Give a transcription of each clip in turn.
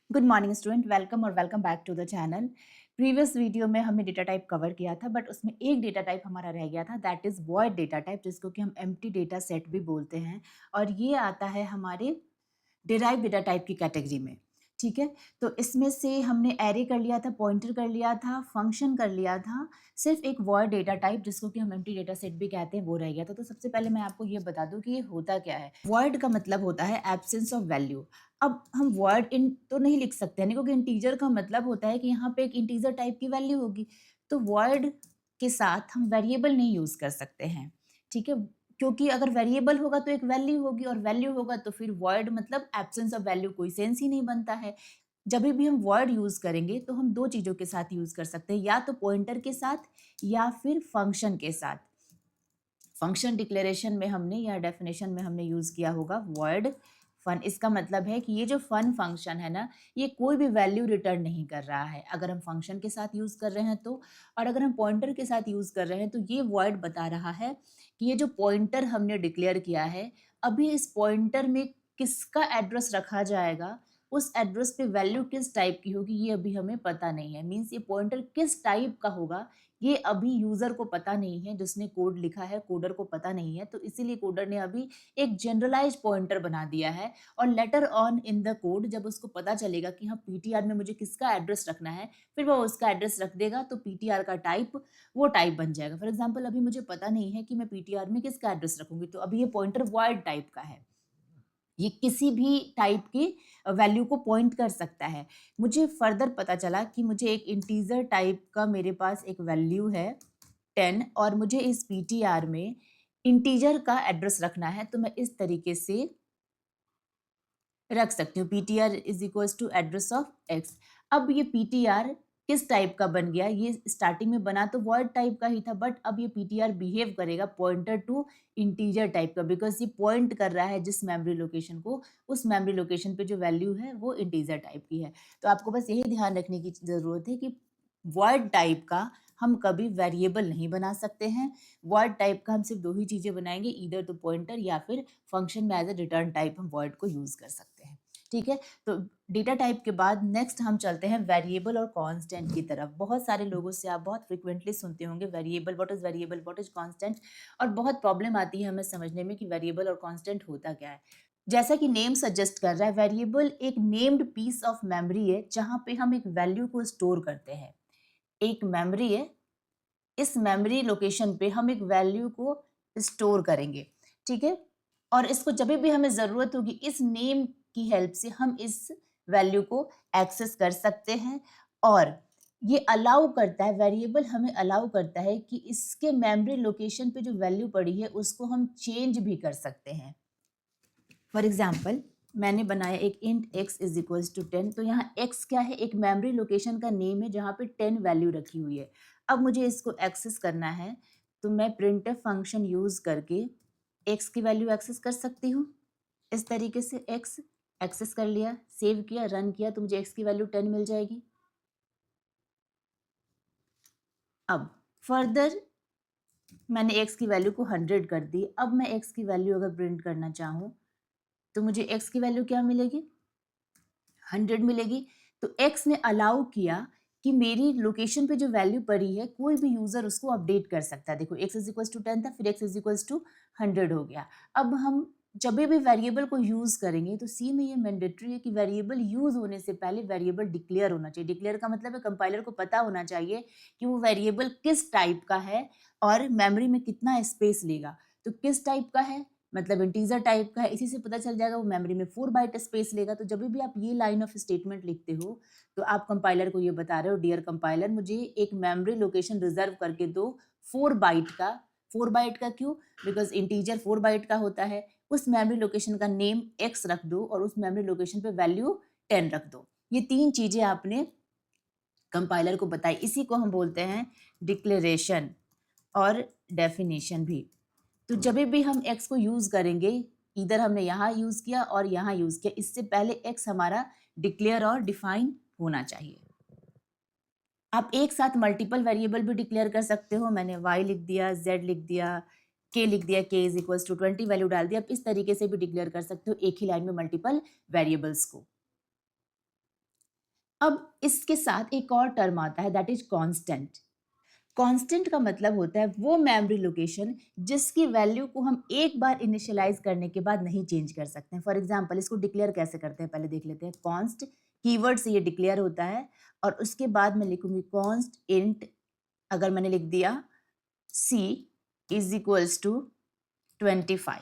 Good morning student, welcome और welcome back to the channel. Previous video में हमने data type cover किया था, बट उसमें एक डेटा टाइप हमारा रह गया था, that is void data type, जिसको कि हम एम्प्टी डेटा सेट भी बोलते हैं। और ये आता है हमारे डिराइव डेटा टाइप की कैटेगरी में। ठीक है, तो इसमें से हमने एरे कर लिया था, पॉइंटर कर लिया था, फंक्शन कर लिया था, सिर्फ एक वॉइड डेटा टाइप जिसको कि हम एम्प्टी डेटा सेट भी कहते हैं वो रह गया था। तो सबसे पहले मैं आपको ये बता दूं कि ये होता क्या है। वॉइड का मतलब होता है एब्सेंस ऑफ वैल्यू। अब हम वर्ड इन तो नहीं लिख सकते हैं, क्योंकि इंटीजर का मतलब होता है कि यहाँ पे एक इंटीजर टाइप की वैल्यू होगी। तो वर्ड के साथ हम वेरिएबल नहीं यूज कर सकते हैं। ठीक है, क्योंकि अगर वेरिएबल होगा तो एक वैल्यू होगी, और वैल्यू होगा तो फिर वर्ड मतलब एब्सेंस ऑफ वैल्यू, कोई सेंस ही नहीं बनता है। जब भी हम वर्ड यूज करेंगे तो हम दो चीजों के साथ यूज कर सकते हैं, या तो पॉइंटर के साथ या फिर फंक्शन के साथ। फंक्शन डिक्लेरेशन में हमने या डेफिनेशन में हमने यूज किया होगा वर्ड फन। इसका मतलब है कि ये जो फन फंक्शन है ना, ये कोई भी वैल्यू रिटर्न नहीं कर रहा है अगर हम फंक्शन के साथ यूज कर रहे हैं तो। और अगर हम पॉइंटर के साथ यूज कर रहे हैं तो ये वर्ड बता रहा है कि ये जो पॉइंटर हमने डिक्लेयर किया है, अभी इस पॉइंटर में किसका एड्रेस रखा जाएगा, उस एड्रेस पे वैल्यू किस टाइप की होगी, ये अभी हमें पता नहीं है। मीन्स ये पॉइंटर किस टाइप का होगा ये अभी यूजर को पता नहीं है, जिसने कोड लिखा है कोडर को पता नहीं है। तो इसीलिए कोडर ने अभी एक जनरलाइज पॉइंटर बना दिया है। और later on in the code जब उसको पता चलेगा कि हाँ पीटीआर में मुझे किसका एड्रेस रखना है, फिर वो उसका एड्रेस रख देगा, तो पीटीआर का टाइप वो टाइप बन जाएगा। फॉर एग्जाम्पल अभी मुझे पता नहीं है कि मैं पीटीआर में किसका एड्रेस रखूंगी, तो अभी ये पॉइंटर वाइड टाइप का है, ये किसी भी टाइप की वैल्यू को पॉइंट कर सकता है। मुझे फर्दर पता चला कि मुझे एक इंटीजर टाइप का मेरे पास एक वैल्यू है 10, और मुझे इस पीटीआर में इंटीजर का एड्रेस रखना है, तो मैं इस तरीके से रख सकती हूँ PTR is equals to address of x. अब ये पीटीआर किस टाइप का बन गया, ये स्टार्टिंग में बना तो वर्ड टाइप का ही था, बट अब ये पीटीआर बिहेव करेगा पॉइंटर टू इंटीजर टाइप का, बिकॉज ये पॉइंट कर रहा है जिस मेमोरी लोकेशन को, उस मेमोरी लोकेशन पे जो वैल्यू है वो इंटीजर टाइप की है। तो आपको बस यही ध्यान रखने की जरूरत है कि वर्ड टाइप का हम कभी वेरिएबल नहीं बना सकते हैं। वर्ड टाइप का हम सिर्फ दो ही चीजें बनाएंगे, इधर तो पॉइंटर या फिर फंक्शन में एज ए रिटर्न टाइप हम वर्ड को यूज कर सकते हैं। ठीक है, तो डेटा टाइप के बाद नेक्स्ट हम चलते हैं वेरिएबल और कांस्टेंट की तरफ। बहुत सारे लोगों से आप बहुत फ्रिक्वेंटली सुनते होंगे variable, variable, what is constant, और बहुत प्रॉब्लम आती है हमें समझने में कि वेरिएबल और कांस्टेंट होता क्या है। जैसा कि नेम सजेस्ट कर रहा है, वेरिएबल एक नेम्ड पीस ऑफ मेमोरी है जहां पे हम एक वैल्यू को स्टोर करते हैं। एक मेमोरी है, इस मेमोरी लोकेशन पे हम एक वैल्यू को स्टोर करेंगे। ठीक है, और इसको जब भी हमें जरूरत होगी इस नेम की हेल्प से हम इस वैल्यू को एक्सेस कर सकते हैं। और ये अलाउ करता है, वेरिएबल हमें अलाउ करता है कि इसके मेमोरी लोकेशन पे जो वैल्यू पड़ी है उसको हम चेंज भी कर सकते हैं। फॉर एग्जाम्पल मैंने बनाया एक int x is equals to 10, तो यहाँ x क्या है, एक मेमोरी लोकेशन का नेम है जहाँ पे 10 वैल्यू रखी हुई है। अब मुझे इसको एक्सेस करना है, तो मैं printf फंक्शन यूज करके x की वैल्यू एक्सेस कर सकती हूँ। इस तरीके से x एक्सेस कर लिया, सेव किया, रन किया, तो मुझे x की वैल्यू 10 मिल जाएगी। अब फर्दर मैंने x की वैल्यू को 100 कर दी। अब मैं x की वैल्यू अगर प्रिंट करना चाहूँ तो मुझे x की वैल्यू क्या मिलेगी, 100 मिलेगी। तो x ने अलाउ किया कि मेरी लोकेशन पे जो वैल्यू पड़ी है कोई भी यूजर उसको अपडेट कर सकता है। देखो x इज इक्वल्स टू 10 था, फिर x इज इक्वल्स टू 100 हो गया। अब हम जब भी वेरिएबल को यूज करेंगे तो सी में ये मैंडेटरी है कि वेरिएबल यूज होने से पहले वेरिएबल डिक्लेयर होना चाहिए। डिक्लेयर का मतलब है कंपाइलर को पता होना चाहिए कि वो वेरिएबल किस टाइप का है और मेमोरी में कितना स्पेस लेगा। तो किस टाइप का है मतलब इंटीजर टाइप का है, इसी से पता चल जाएगा वो मेमोरी में 4 बाइट स्पेस लेगा। तो जब भी आप ये लाइन ऑफ स्टेटमेंट लिखते हो तो आप कंपाइलर को ये बता रहे हो, डियर कंपाइलर मुझे एक मेमोरी लोकेशन रिजर्व करके दो 4 बाइट का। 4 बाइट का क्यों, बिकॉज इंटीजर 4 बाइट का होता है। उस मेमोरी लोकेशन का नेम x रख दो और उस मेमोरी लोकेशन पे वैल्यू 10 रख दो। ये तीन चीजें आपने कंपाइलर को बताई, इसी को हम बोलते हैं डिक्लेरेशन और डेफिनेशन भी। तो जब भी हम x को यूज करेंगे, इधर हमने यहाँ यूज किया और यहाँ यूज किया, इससे पहले x हमारा डिक्लेयर और डिफाइन होना चाहिए। आप एक साथ मल्टीपल वेरिएबल भी डिक्लेयर कर सकते हो। मैंने y लिख दिया, z लिख दिया, k लिख दिया, k is equals to 20 value डाल दिया। आप इस तरीके से भी डिक्लेयर कर सकते हो एक ही लाइन में मल्टीपल वेरिएबल्स को। अब इसके साथ एक और टर्म आता है दैट इज कांस्टेंट। कांस्टेंट का मतलब होता है वो मेमोरी लोकेशन जिसकी वैल्यू को हम एक बार इनिशियलाइज करने के बाद नहीं चेंज कर सकते हैं। फॉर एग्जांपल इसको डिक्लेयर कैसे करते हैं पहले देख लेते हैं। कॉन्स्ट कीवर्ड से ये डिक्लेयर होता है और उसके बाद मैं लिखूंगी कॉन्स्ट इंट, अगर मैंने लिख दिया c इज इक्वल्स टू 25।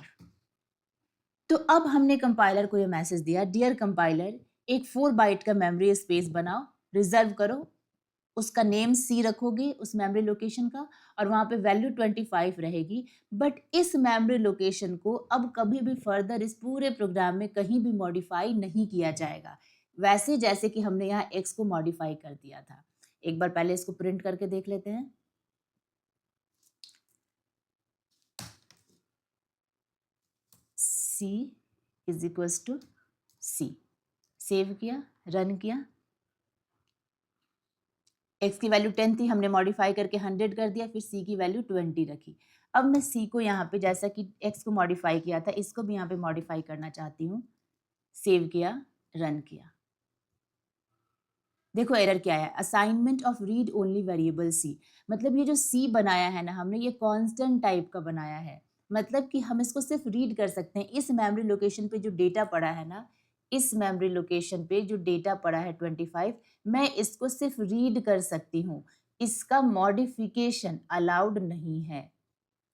तो अब हमने कंपाइलर को ये मैसेज दिया, डियर कंपाइलर एक 4 बाइट का मेमोरी स्पेस बनाओ, रिजर्व करो, उसका नेम सी रखोगे उस मेमोरी लोकेशन का और वहां पे वैल्यू 25 रहेगी। बट इस मेमोरी लोकेशन को अब कभी भी फर्दर इस पूरे प्रोग्राम में कहीं भी मॉडिफाई नहीं किया जाएगा, वैसे जैसे कि हमने यहाँ एक्स को मॉडिफाई कर दिया था। एक बार पहले इसको प्रिंट करके देख लेते हैं। c is equals to c, save किया, रन किया। x की वैल्यू 10 थी, हमने मॉडिफाई करके 100 कर दिया, फिर c की वैल्यू 20 रखी। अब मैं c को यहाँ पे जैसा कि x को मॉडिफाई किया था इसको भी यहाँ पे मॉडिफाई करना चाहती हूँ। सेव किया, रन किया। देखो एरर क्या है, assignment of read only variable c। मतलब ये जो c बनाया है ना हमने, ये कांस्टेंट टाइप का बनाया है। मतलब कि हम इसको सिर्फ रीड कर सकते हैं। इस मेमोरी लोकेशन पे जो डेटा पड़ा है ना, इस मेमोरी लोकेशन पे जो डेटा पड़ा है 25, मैं इसको सिर्फ रीड कर सकती हूँ। इसका मॉडिफिकेशन अलाउड नहीं है।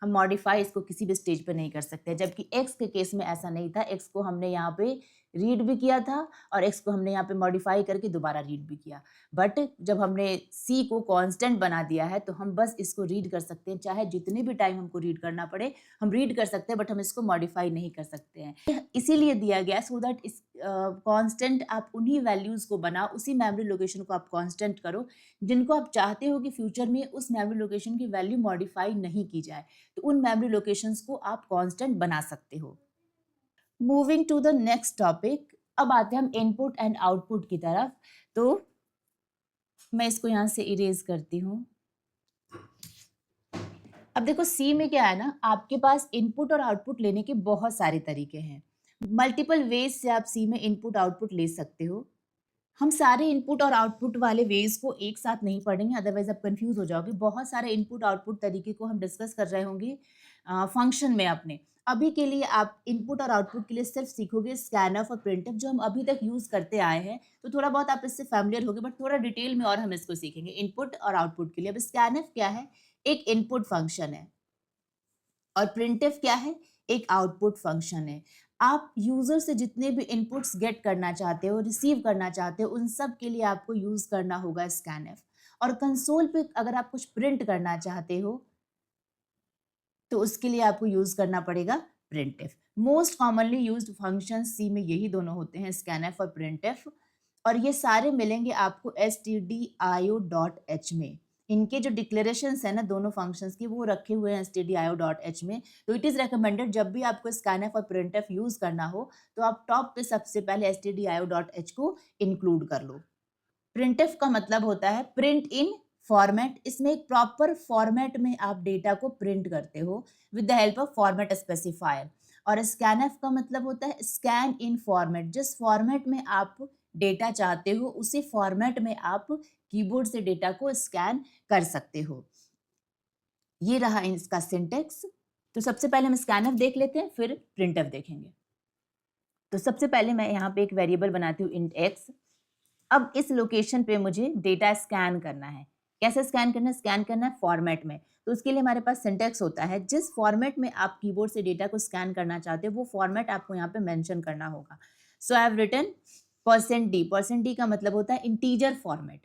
हम मॉडिफाई इसको किसी भी स्टेज पे नहीं कर सकते, जबकि एक्स के केस में ऐसा नहीं था। एक्स को हमने यहाँ पे रीड भी किया था और एक्स को हमने यहाँ पे मॉडिफाई करके दोबारा रीड भी किया। बट जब हमने सी को कांस्टेंट बना दिया है तो हम बस इसको रीड कर सकते हैं, चाहे जितने भी टाइम हमको रीड करना पड़े हम रीड कर सकते हैं, बट हम इसको मॉडिफाई नहीं कर सकते हैं। इसीलिए दिया गया सो दैट इस कांस्टेंट आप उन्हीं वैल्यूज को बनाओ, उसी मेमोरी लोकेशन को आप कांस्टेंट करो जिनको आप चाहते हो कि फ्यूचर में उस मेमोरी लोकेशन की वैल्यू मॉडिफाई नहीं की जाए। तो उन मेमोरी लोकेशंस को आप कांस्टेंट बना सकते हो। Moving to the next topic, अब आते हैं हम इनपुट एंड आउटपुट की तरफ। तो मैं इसको यहाँ से इरेज करती हूँ। अब देखो सी में क्या है ना, आपके पास इनपुट और आउटपुट लेने के बहुत सारे तरीके हैं। मल्टीपल वेज से आप सी में इनपुट आउटपुट ले सकते हो। हम सारे इनपुट और आउटपुट वाले वेज को एक साथ नहीं पढ़ेंगे, अदरवाइज आप कंफ्यूज हो जाओगे। बहुत सारे इनपुट आउटपुट तरीके को हम डिस्कस कर रहे होंगे फंक्शन में अपने। अभी के लिए आप इनपुट और आउटपुट के लिए सिर्फ सीखोगे स्कैनफ और प्रिंटफ, जो हम अभी तक यूज करते आए हैं। तो थोड़ा बहुत आप इससे फैमिलियर होगे, बट थोड़ा डिटेल में और हम इसको सीखेंगे इनपुट और आउटपुट के लिए। अब स्कैनफ क्या है, एक इनपुट फंक्शन है, और प्रिंटफ क्या है, एक आउटपुट फंक्शन है। आप यूजर से जितने भी इनपुट्स गेट करना चाहते हो, रिसीव करना चाहते हो, उन सब के लिए आपको यूज करना होगा स्कैनफ। और कंसोल पे अगर आप कुछ प्रिंट करना चाहते हो तो उसके लिए आपको यूज करना पड़ेगा printf. Most commonly used function C में यही दोनों होते हैं, स्कैनफ और प्रिंटफ। और ये सारे मिलेंगे आपको stdio.h में। इनके जो डिक्लेरेशंस है ना दोनों फंक्शंस की, वो रखे हुए हैं stdio.h में। तो इट इज रिकमेंडेड जब भी आपको स्कैनफ और प्रिंटफ यूज करना हो तो आप टॉप पे सबसे पहले stdio.h को इंक्लूड कर लो। प्रिंटफ का मतलब होता है प्रिंट इन फॉर्मेट। इसमें एक प्रॉपर फॉर्मेट में आप डेटा को प्रिंट करते हो with the help of format specifier. और स्कैनफ का मतलब होता है स्कैन इन फॉर्मेट। जिस फॉर्मेट में आप डेटा चाहते हो उसी फॉर्मेट में आप कीबोर्ड से डेटा को स्कैन कर सकते हो। ये रहा इसका सिंटेक्स। तो सबसे पहले हम स्कैनफ देख लेते हैं, फिर प्रिंटफ देखेंगे। तो सबसे पहले मैं यहाँ पे एक वेरिएबल बनाती हूँ इंट एक्स। अब इस लोकेशन पे मुझे डेटा स्कैन करना है। कैसे स्कैन करना है? स्कैन करना है फॉर्मेट में। तो उसके लिए हमारे पास सिंटेक्स होता है, जिस फॉर्मेट में आप कीबोर्ड से डेटा को स्कैन करना चाहते हो वो फॉर्मेट आपको यहाँ पे मेंशन करना होगा। So I have written %d। %d का मतलब होता है इंटीजर फॉर्मेट।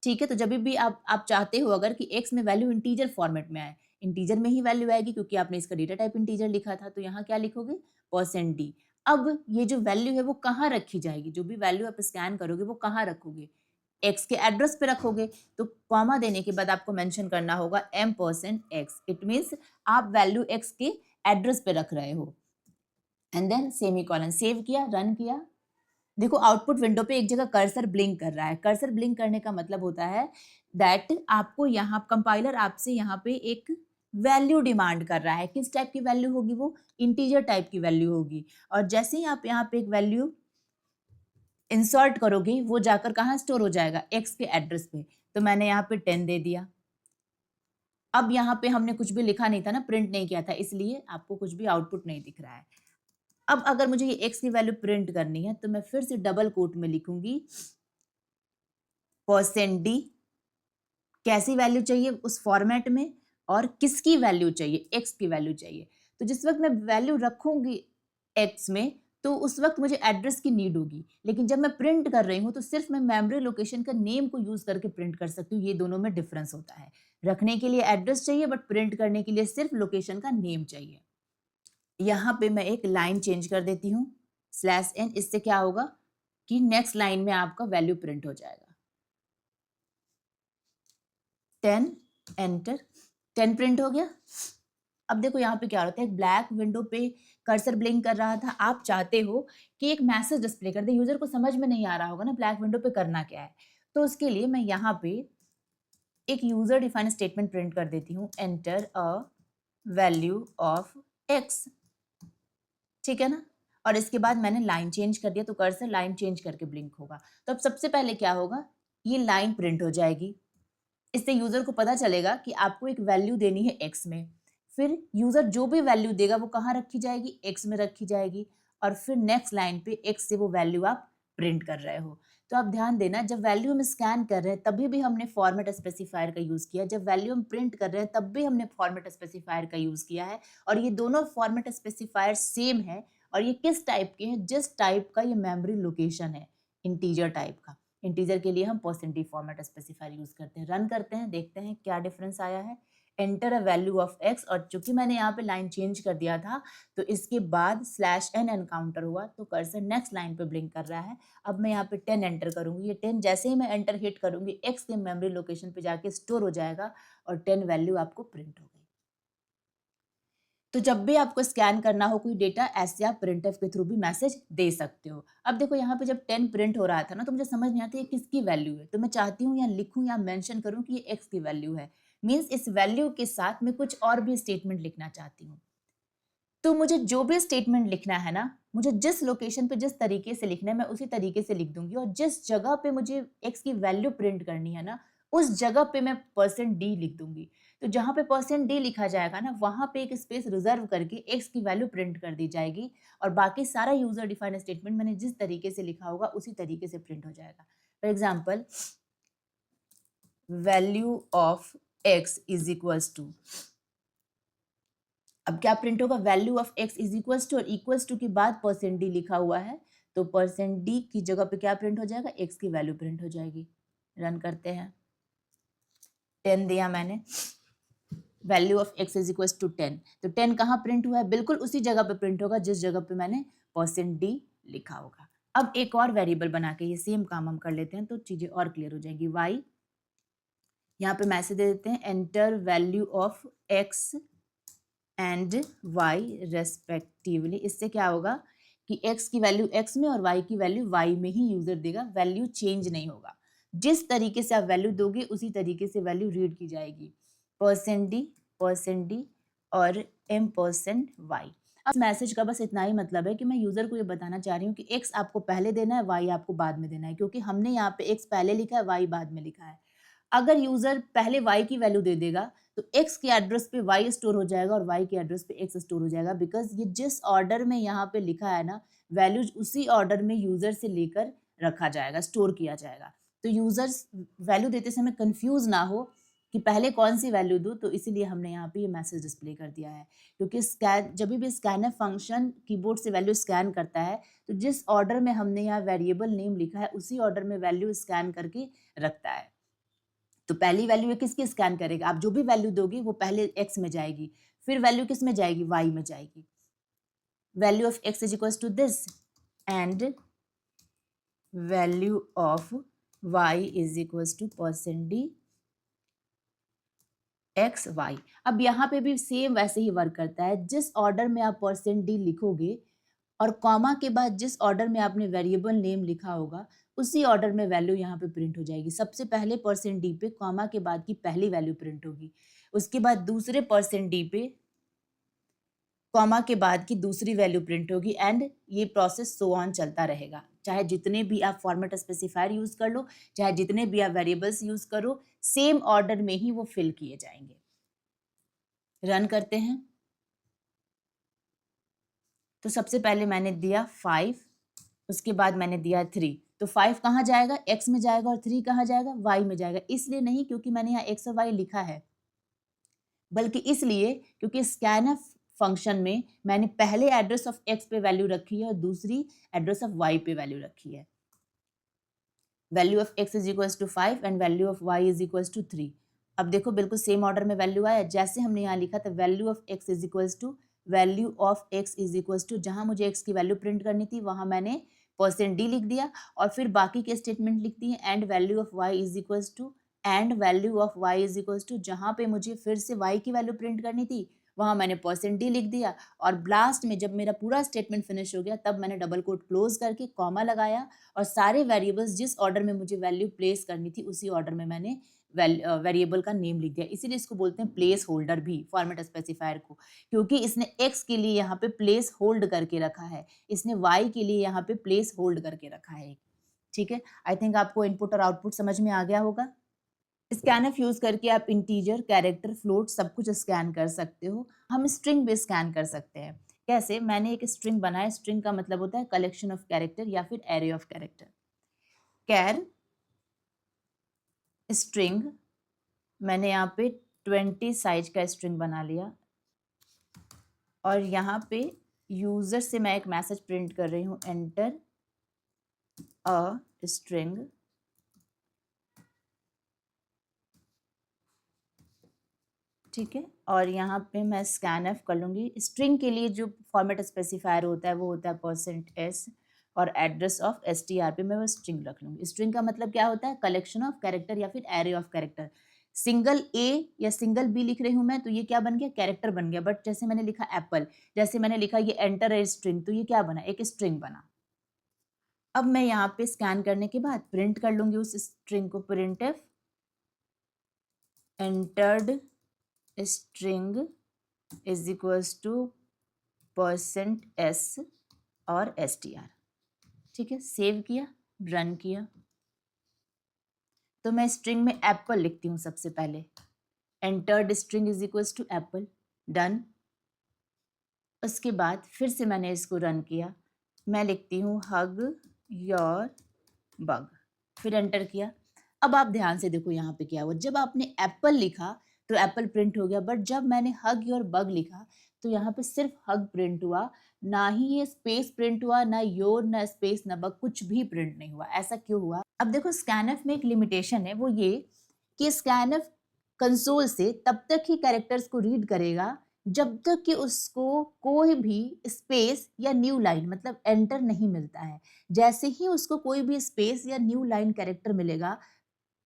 ठीक है, तो जब भी आप चाहते हो अगर कि x में वैल्यू इंटीजर फॉर्मेट में आए, इंटीजर में ही वैल्यू आएगी क्योंकि आपने इसका डेटा टाइप इंटीजर लिखा था, तो यहाँ क्या लिखोगे? %d। अब ये जो वैल्यू है वो कहाँ रखी जाएगी? जो भी वैल्यू आप स्कैन करोगे वो कहाँ रखोगे? x के एड्रेस पे रखोगे। तो कॉमा देने के बाद आपको मेंशन करना होगा m%x। इट मीन्स आप वैल्यू x के एड्रेस पे रख रहे हो। And then semicolon. सेव किया, रन किया। देखो आउटपुट विंडो पे एक जगह कर्सर ब्लिंक कर रहा है। कर्सर ब्लिंक करने का मतलब होता है दैट आपको यहाँ कंपाइलर आपसे यहाँ पे एक वैल्यू डिमांड कर रहा है। किस टाइप की वैल्यू होगी? वो इंटीजर टाइप की वैल्यू होगी। और जैसे ही आप यहाँ पे एक वैल्यू इंसर्ट करोगे वो जाकर कहाँ स्टोर हो जाएगा, एक्स के एड्रेस पे। तो मैंने यहाँ पे 10 दे दिया। अब यहाँ पे हमने कुछ भी लिखा नहीं था ना, प्रिंट नहीं किया था, इसलिए आपको कुछ भी आउटपुट नहीं दिख रहा है। अब अगर मुझे ये एक्स की वैल्यू प्रिंट करनी है तो मैं फिर से डबल कोट में लिखूंगी %d, कैसी वैल्यू चाहिए उस फॉर्मेट में, और किसकी वैल्यू चाहिए, एक्स की वैल्यू चाहिए। तो जिस वक्त मैं वैल्यू रखूंगी एक्स में तो उस वक्त मुझे एड्रेस की नीड होगी, लेकिन जब मैं प्रिंट कर रही हूँ तो सिर्फ मैं मेमोरी लोकेशन का नेम को यूज करके प्रिंट कर सकती हूँ। ये दोनों में डिफरेंस होता है, रखने के लिए एड्रेस चाहिए बट प्रिंट करने के लिए सिर्फ लोकेशन का नेम चाहिए। यहाँ पे मैं एक लाइन चेंज कर देती हूँ /n, इससे क्या होगा कि नेक्स्ट लाइन में आपका वैल्यू प्रिंट हो जाएगा। 10 एंटर, 10 प्रिंट हो गया। अब देखो यहाँ पे क्या होता है, एक ब्लैक विंडो पे कर्सर ब्लिंक कर रहा था, आप चाहते हो कि एक मैसेज डिस्प्ले कर दे, यूजर को समझ में नहीं आ रहा होगा ना ब्लैक विंडो पे करना क्या है, तो उसके लिए मैं यहाँ पे एक यूजर डिफाइंड स्टेटमेंट प्रिंट कर देती हूँ, enter a value of x, ठीक है ना। और इसके बाद मैंने लाइन चेंज कर दिया तो कर्सर लाइन चेंज करके ब्लिंक होगा। तो अब सबसे पहले क्या होगा, ये लाइन प्रिंट हो जाएगी, इससे यूजर को पता चलेगा कि आपको एक वैल्यू देनी है एक्स में। फिर यूजर जो भी वैल्यू देगा वो कहाँ रखी जाएगी, एक्स में रखी जाएगी, और फिर नेक्स्ट लाइन पे एक्स से वो वैल्यू आप प्रिंट कर रहे हो। तो आप ध्यान देना, जब वैल्यू हम स्कैन कर रहे हैं तभी भी हमने फॉर्मेट स्पेसिफायर का यूज किया, जब वैल्यू हम प्रिंट कर रहे हैं तब भी हमने फॉर्मेट स्पेसिफायर का यूज किया है, और ये दोनों फॉर्मेट स्पेसिफायर सेम है। और ये किस टाइप के हैं, जिस टाइप का ये मेमोरी लोकेशन है, इंटीजर टाइप का। इंटीजर के लिए हम %d फॉर्मेट स्पेसिफायर यूज करते हैं। रन करते हैं, देखते हैं क्या डिफरेंस आया है। Enter a value of x, और चूंकि मैंने यहाँ पे लाइन चेंज कर दिया था तो इसके बाद /n एनकाउंटर हुआ तो कर्सर नेक्स्ट लाइन पे ब्लिंक कर रहा है। अब मैं यहाँ पे 10 एंटर करूंगी, ये 10 जैसे ही मैं एंटर हिट करूंगी एक्स के मेमोरी लोकेशन पे जाके स्टोर हो जाएगा और 10 वैल्यू आपको प्रिंट हो गई। तो जब भी आपको स्कैन करना हो कोई डेटा, ऐसे आप printf के थ्रू भी मैसेज दे सकते हो। अब देखो यहाँ पे जब 10 प्रिंट हो रहा था ना तो मुझे समझ नहीं आती है किसकी वैल्यू है, तो मैं चाहती हूँ या लिखूँ या मेंशन करूँ कि ये एक्स की वैल्यू है। मीन्स इस वैल्यू के साथ मैं कुछ और भी स्टेटमेंट लिखना चाहती हूँ। तो मुझे जो भी स्टेटमेंट लिखना है ना, मुझे जिस लोकेशन पे जिस तरीके से लिखना है मैं उसी तरीके से लिख दूंगी, और जिस जगह पे मुझे एक्स की वैल्यू प्रिंट करनी है ना उस जगह पे मैं %d लिख दूंगी। तो जहाँ पे %d लिखा जाएगा ना वहाँ पे एक स्पेस रिजर्व करके एक्स की वैल्यू प्रिंट कर दी जाएगी, और बाकी सारा यूजर डिफाइंड स्टेटमेंट मैंने जिस तरीके से लिखा होगा उसी तरीके से प्रिंट हो जाएगा। For example, value of x is equals to, अब क्या प्रिंट होगा, value of x is equals to, और इक्वल्स टू के बाद %d लिखा हुआ है तो %d की जगह पे क्या प्रिंट हो जाएगा, एक्स की वैल्यू प्रिंट हो जाएगी। रन करते हैं, 10 दिया मैंने, value of x is equals to 10, तो 10 कहाँ प्रिंट हुआ है, बिल्कुल उसी जगह पे प्रिंट होगा जिस जगह पे मैंने %d लिखा होगा। अब एक और वेरिएबल बना के ये सेम काम हम कर लेते हैं तो चीजें और क्लियर हो जाएंगी। y, यहाँ पे मैसेज दे देते हैं, enter value of x and y respectively. इससे क्या होगा कि x की वैल्यू x में और y की वैल्यू y में ही यूजर देगा, वैल्यू चेंज नहीं होगा। जिस तरीके से आप वैल्यू दोगे उसी तरीके से वैल्यू रीड की जाएगी, %d और m%y। अब मैसेज का बस इतना ही मतलब है कि मैं यूजर को ये बताना चाह रही हूँ कि x आपको पहले देना है, y आपको बाद में देना है, क्योंकि हमने यहाँ पे x पहले लिखा है, y बाद में लिखा है। अगर यूजर पहले y की वैल्यू दे देगा तो x के एड्रेस पे y स्टोर हो जाएगा और y के एड्रेस पे x स्टोर हो जाएगा, बिकॉज ये जिस ऑर्डर में यहाँ पे लिखा है ना वैल्यूज उसी ऑर्डर में यूजर से लेकर रखा जाएगा, स्टोर किया जाएगा। तो यूजर्स वैल्यू देते समय कंफ्यूज ना हो कि पहले कौन सी वैल्यू दूं, तो इसीलिए हमने यहाँ पे ये मैसेज डिस्प्ले कर दिया है। क्योंकि स्कैन, जब भी स्कैनर फंक्शन कीबोर्ड से वैल्यू स्कैन करता है तो जिस ऑर्डर में हमने यहाँ वेरिएबल नेम लिखा है उसी ऑर्डर में वैल्यू स्कैन करके रखता है। तो पहली वैल्यू है किसकी स्कैन करेगा, आप जो भी वैल्यू दोगे वो पहले x में जाएगी, फिर वैल्यू किस में जाएगी, y में जाएगी। Value of x is equals to this and value of y is equals to %d x y. अब यहाँ पे भी सेम वैसे ही वर्क करता है, जिस ऑर्डर में आप %d लिखोगे और कॉमा के बाद जिस ऑर्डर में आपने वेरिएबल नेम लिखा होगा उसी ऑर्डर में वैल्यू यहाँ पे प्रिंट हो जाएगी। सबसे पहले %d पे कॉमा के बाद की पहली वैल्यू प्रिंट होगी, उसके बाद दूसरे %d पे कॉमा के बाद की दूसरी वैल्यू प्रिंट होगी एंड ये प्रोसेस सो ऑन चलता रहेगा। चाहे जितने भी आप फॉर्मेट स्पेसिफायर यूज कर लो, चाहे जितने भी आप वेरिएबल्स यूज करो, सेम ऑर्डर में ही वो फिल किए जाएंगे। रन करते हैं। तो सबसे पहले मैंने दिया 5, उसके बाद मैंने दिया 3। तो 5 कहाँ जाएगा? x में जाएगा और 3 कहाँ जाएगा? y में जाएगा। इसलिए नहीं क्योंकि मैंने यहाँ x और y लिखा है, बल्कि इसलिए क्योंकि स्कैनफ फंक्शन में मैंने पहले एड्रेस ऑफ x पे वैल्यू रखी है और दूसरी एड्रेस ऑफ y पे वैल्यू रखी है। Value of x is equal to 5 and value of y is equal to 3। अब देखो बिल्कुल सेम ऑर्डर में वैल्यू आया, जैसे हमने यहाँ लिखा था value of x is equal to value of x is equal to, जहाँ मुझे x की वैल्यू प्रिंट करनी थी वहाँ मैंने %d लिख दिया और फिर बाकी के स्टेटमेंट लिख दिए and value of y is equal to and value of y is equal to, जहाँ पे मुझे फिर से y की वैल्यू प्रिंट करनी थी वहाँ मैंने %d लिख दिया और लास्ट में जब मेरा पूरा स्टेटमेंट फिनिश हो गया तब मैंने डबल कोट क्लोज करके कॉमा लगाया और सारे वेरिएबल्स जिस ऑर्डर में मुझे वैल्यू प्लेस करनी थी उसी ऑर्डर में मैंने वेरिएबल का नेम लिख दिया। इसीलिए इसको बोलते हैं प्लेस होल्डर भी, फॉर्मेट स्पेसिफायर को, क्योंकि इसने x के लिए यहाँ पे प्लेस होल्ड करके रखा है, इसने y के लिए यहाँ पे प्लेस होल्ड करके रखा है। ठीक है, आई थिंक आपको इनपुट और आउटपुट समझ में आ गया होगा। स्कैनफ यूज करके आप इंटीजर, कैरेक्टर, फ्लोट सब कुछ स्कैन कर सकते हो। हम स्ट्रिंग भी स्कैन कर सकते हैं। कैसे? मैंने एक स्ट्रिंग बनाया, स्ट्रिंग का मतलब होता है कलेक्शन ऑफ कैरेक्टर या फिर array of character. Char string, मैंने यहाँ पे 20 साइज का स्ट्रिंग बना लिया और यहाँ पे यूजर से मैं एक मैसेज प्रिंट कर रही हूँ, एंटर अ स्ट्रिंग। ठीक है, और यहाँ पे मैं स्कैनफ कर लूँगी। स्ट्रिंग के लिए जो फॉर्मेट स्पेसिफायर होता है वो होता है %s और एड्रेस ऑफ str पे मैं वो स्ट्रिंग रख लूँगी। स्ट्रिंग का मतलब क्या होता है? कलेक्शन ऑफ कैरेक्टर या फिर array of character. Single a या सिंगल b लिख रही हूँ मैं तो ये क्या बन गया? कैरेक्टर बन गया। बट जैसे मैंने लिखा एप्पल, जैसे मैंने लिखा ये एंटर ए स्ट्रिंग, तो ये क्या बना? एक स्ट्रिंग बना। अब मैं यहाँ पे स्कैन करने के बाद प्रिंट कर लूँगी उस स्ट्रिंग को, printf entered string is equals to %s और str। ठीक है, सेव किया, रन किया। तो मैं स्ट्रिंग में एप्पल लिखती हूँ सबसे पहले, entered string is equals to apple, done. उसके बाद फिर से मैंने इसको रन किया, मैं लिखती हूँ हग योर बग, फिर एंटर किया। अब आप ध्यान से देखो यहाँ पे क्या हुआ, जब आपने एप्पल लिखा तो एप्पल प्रिंट हो गया, बट जब मैंने हग योर बग लिखा तो यहाँ पे सिर्फ हग प्रिंट हुआ, ना ही ये स्पेस प्रिंट हुआ, ना योर, ना स्पेस, ना बग, कुछ भी प्रिंट नहीं हुआ। ऐसा क्यों हुआ? अब देखो स्कैनफ में एक लिमिटेशन है, वो ये कि स्कैनफ कंसोल से तब तक ही कैरेक्टर्स को रीड करेगा जब तक कि उसको कोई भी स्पेस या न्यू लाइन मतलब एंटर नहीं मिलता है। जैसे ही उसको कोई भी स्पेस या न्यू लाइन कैरेक्टर मिलेगा,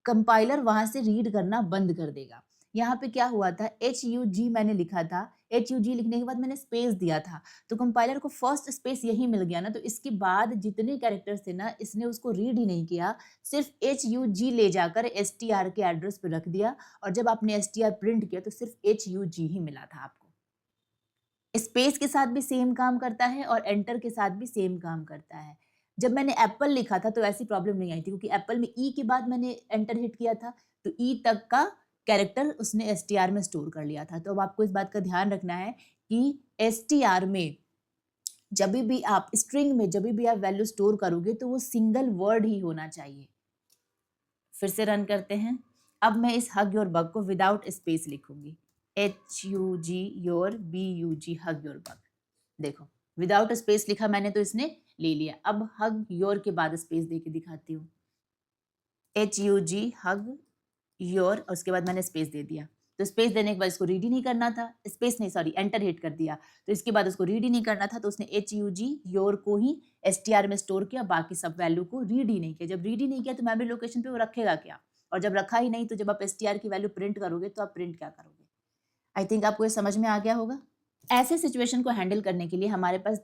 कंपाइलर वहां से रीड करना बंद कर देगा। यहाँ पे क्या हुआ था, HUG मैंने लिखा था, HUG लिखने के बाद मैंने स्पेस दिया था, तो कंपाइलर को फर्स्ट स्पेस यही मिल गया ना, तो इसके बाद जितने कैरेक्टर्स थे ना, इसने उसको रीड ही नहीं किया, सिर्फ HUG ले जाकर STR के एड्रेस पे रख दिया और जब आपने STR प्रिंट किया तो सिर्फ HUG ही मिला था आपको। स्पेस के साथ भी सेम काम करता है और एंटर के साथ भी सेम काम करता है। जब मैंने एप्पल लिखा था तो ऐसी प्रॉब्लम नहीं आई थी, क्योंकि एप्पल में ई के बाद मैंने एंटर हिट किया था, तो ई तक का कैरेक्टर उसने एसटीआर में स्टोर कर लिया था। तो अब आपको इस बात का ध्यान रखना है कि एसटीआर में जब भी आप स्ट्रिंग में जब भी आप वैल्यू स्टोर करोगे तो वो सिंगल वर्ड ही होना चाहिए। फिर से रन करते हैं। अब मैं इस हग योर बग को विदाउट स्पेस लिखूंगी, HUG your BUG hug your bug. देखो विदाउट स्पेस लिखा मैंने तो इसने ले लिया। अब हग योर के बाद स्पेस दे के दिखाती हूँ, HUG हग योर, और उसके बाद मैंने स्पेस दे दिया। तो स्पेस देने के बाद इसको रीड ही नहीं करना था, स्पेस नहीं सॉरी एंटर हिट कर दिया, तो इसके बाद उसको रीड ही नहीं करना था, तो उसने HUG योर को ही STR में स्टोर किया, बाकी सब वैल्यू को रीड ही नहीं किया। जब रीड ही नहीं किया तो मेमोरी लोकेशन पे वो रखेगा क्या, और जब रखा ही नहीं तो जब आप STR की वैल्यू प्रिंट करोगे तो आप प्रिंट क्या करोगे। आई थिंक आपको ये समझ में आ गया होगा। ऐसे सिचुएशन को हैंडल करने के लिए हमारे पास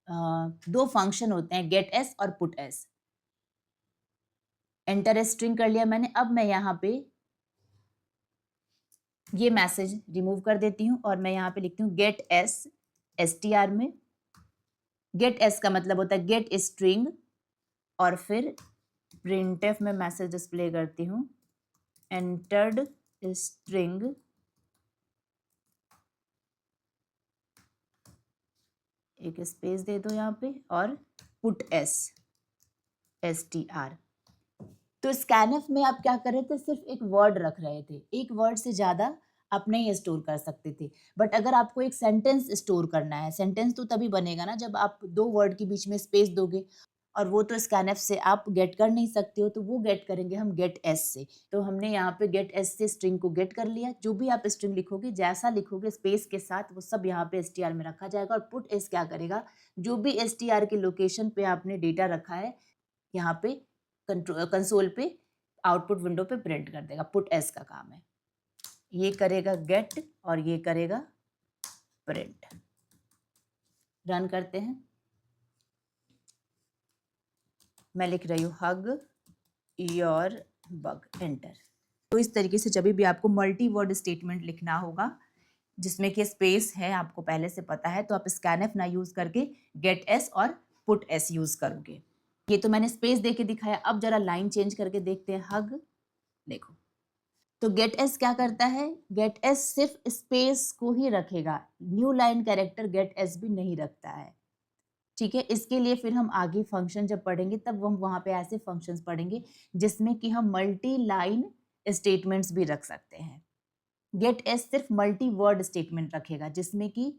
दो फंक्शन होते हैं, गेट एस और put S. Enter S string कर लिया मैंने। अब मैं यहाँ पे ये मैसेज रिमूव कर देती हूँ और मैं यहाँ पे लिखती हूँ गेट एस str में, गेट s का मतलब होता है गेट स्ट्रिंग, और फिर printf में मैसेज डिस्प्ले करती हूँ entered string, एक स्पेस दे दो यहाँ पे, और पुट str। तो स्कैनफ में आप क्या कर रहे थे, सिर्फ एक वर्ड रख रहे थे, एक वर्ड से ज्यादा आप नहीं स्टोर कर सकते थे। बट अगर आपको एक सेंटेंस स्टोर करना है, सेंटेंस तो तभी बनेगा ना जब आप दो वर्ड के बीच में स्पेस दोगे, और वो तो स्कैनफ से आप गेट कर नहीं सकते हो, तो वो गेट करेंगे हम गेट एस से। तो हमने यहाँ पे गेट एस से स्ट्रिंग को गेट कर लिया। जो भी आप स्ट्रिंग लिखोगे, जैसा लिखोगे स्पेस के साथ, वो सब यहाँ पे str में रखा जाएगा। और पुट एस क्या करेगा, जो भी str के लोकेशन पे आपने डेटा रखा है, यहाँ पे कंसोल पे आउटपुट विंडो पे प्रिंट कर देगा। पुट एस का काम है, ये करेगा गेट और ये करेगा प्रिंट। रन करते हैं। मैं लिख रही हूँ हग योर बग, एंटर। तो इस तरीके से जब भी आपको मल्टी वर्ड स्टेटमेंट लिखना होगा जिसमें कि स्पेस है, आपको पहले से पता है, तो आप स्कैनफ ना यूज करके गेट एस और पुट एस यूज करोगे। ये तो मैंने स्पेस दे के दिखाया। अब जरा लाइन चेंज करके देखते हैं। हग, देखो, तो गेट एस क्या करता है, गेट एस सिर्फ स्पेस को ही रखेगा, new line character gets भी नहीं रखता है। ठीक है, इसके लिए फिर हम आगे फंक्शन जब पढ़ेंगे तब हम वहां पे ऐसे फंक्शंस पढ़ेंगे जिसमें कि हम मल्टी लाइन स्टेटमेंट्स भी रख सकते हैं। गेट एस सिर्फ मल्टी वर्ड स्टेटमेंट रखेगा जिसमें कि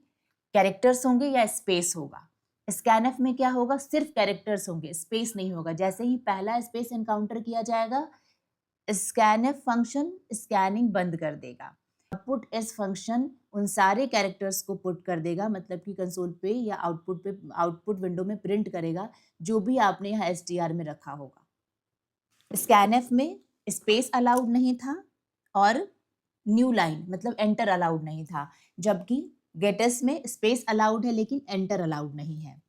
कैरेक्टर्स होंगे या स्पेस होगा। स्कैनफ में क्या होगा, सिर्फ कैरेक्टर्स होंगे, स्पेस नहीं होगा। जैसे ही पहला स्पेस एनकाउंटर किया जाएगा, स्कैनफ फंक्शन स्कैनिंग बंद कर देगा। पुट एस फंक्शन उन सारे कैरेक्टर्स को पुट कर देगा, मतलब कि कंसोल पे या आउटपुट विंडो में प्रिंट करेगा जो भी आपने यहाँ str में रखा होगा। स्कैनफ में स्पेस अलाउड नहीं था और न्यू लाइन मतलब एंटर अलाउड नहीं था, जबकि गेटस में स्पेस अलाउड है लेकिन एंटर अलाउड नहीं है।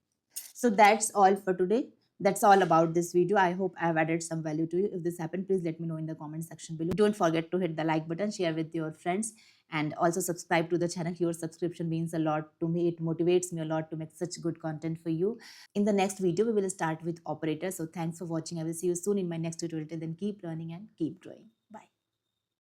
So that's all for today. That's all about this video. I hope I have added some value to you. If this happened, please let me know in the comment section below. Don't forget to hit the like button, share with your friends, and also subscribe to the channel. Your subscription means a lot to me. It motivates me a lot to make such good content for you. In the next video, we will start with operators. So thanks for watching. I will see you soon in my next tutorial. Till then, keep learning and keep growing.